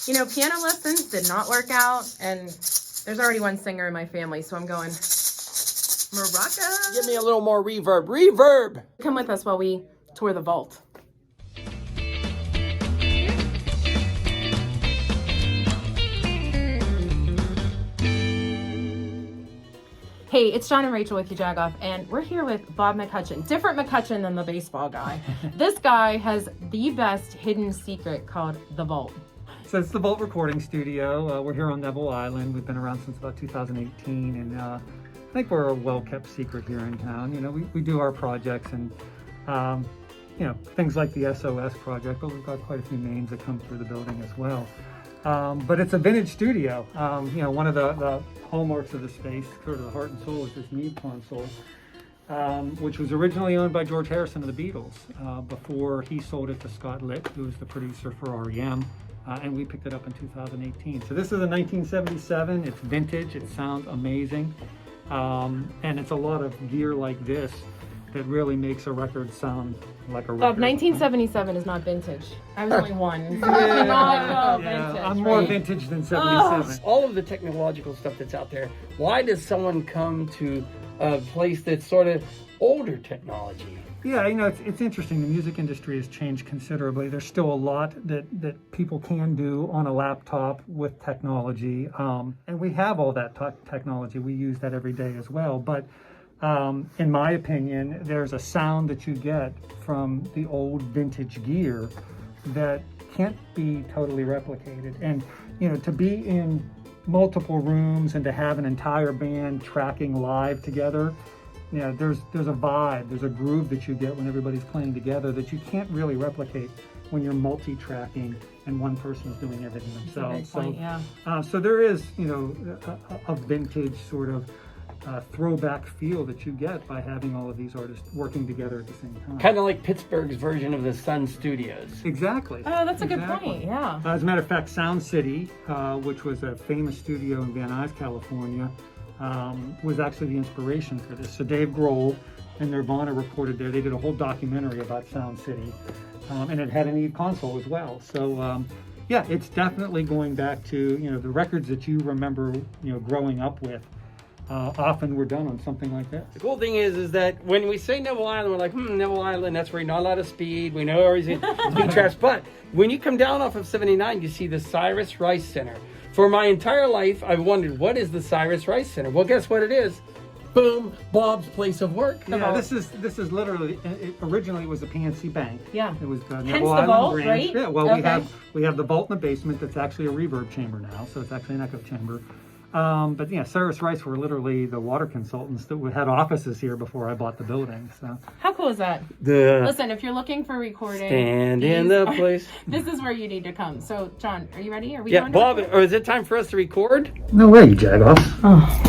You know, piano lessons did not work out, and there's already one singer in my family, so I'm going, Maraca. Give me a little more reverb. Reverb! Come with us while we tour the vault. Hey, it's John and Rachael with you, Jagoff, and we're here with Bob McCutcheon. Different McCutcheon than the baseball guy. This guy has the best hidden secret called the Vault. So it's the Vault Recording Studio. We're here on Neville Island. We've been around since about 2018, and I think we're a well-kept secret here in town. You know, we do our projects and, you know, things like the SOS project, but we've got quite a few names that come through the building as well. But it's a vintage studio. You know, one of the hallmarks of the space, sort of the heart and soul, is this Neve console, which was originally owned by George Harrison of the Beatles before he sold it to Scott Litt, who was the producer for R.E.M, and we picked it up in 2018. So this is a 1977. It's vintage. It sounds amazing, and it's a lot of gear like this that really makes a record sound like a record. 1977 is not vintage. I was only one. Yeah, I'm more vintage than 77. All of the technological stuff that's out there, why does someone come to a place that's sort of older technology? Yeah, you know, it's interesting. The music industry has changed considerably. There's still a lot that people can do on a laptop with technology. And we have all that technology. We use that every day as well. But in my opinion, there's a sound that you get from the old vintage gear that can't be totally replicated. And, you know, to be in multiple rooms and to have an entire band tracking live together, you know, there's a vibe, there's a groove that you get when everybody's playing together that you can't really replicate when you're multi-tracking and one person's doing everything themselves. So there is, you know, a vintage sort of throwback feel that you get by having all of these artists working together at the same time. Kind of like Pittsburgh's version of the Sun Studios. Exactly. Oh, that's a good point, yeah. As a matter of fact, Sound City, which was a famous studio in Van Nuys, California, was actually the inspiration for this. So Dave Grohl and Nirvana recorded there. They did a whole documentary about Sound City, and it had an Neve console as well. So yeah, it's definitely going back to, you know, the records that you remember, you know, growing up with. Often we're done on something like this. The cool thing is that when we say Neville Island, we're like, Neville Island, that's where you're not a lot of speed. We know everything, speed traps. But when you come down off of 79, you see the Cyrus Rice Center. For my entire life, I've wondered, what is the Cyrus Rice Center? Well, guess what it is? Boom, Bob's place of work. Yeah, this is literally, originally it was a PNC Bank. Yeah. It was the Hence Neville the Island vault, branch. right? Yeah, well, Okay. we have the vault in the basement that's actually a reverb chamber now, so it's actually an echo chamber. But yeah, Cyrus Rice were literally the water consultants that had offices here before I bought the building. So How cool is that? The Listen, if you're looking for recording, stand in the place. This is where you need to come. So, John, are you ready? Are we Yeah, going Bob, to or is it time for us to record? no way, you Jagoff. Oh.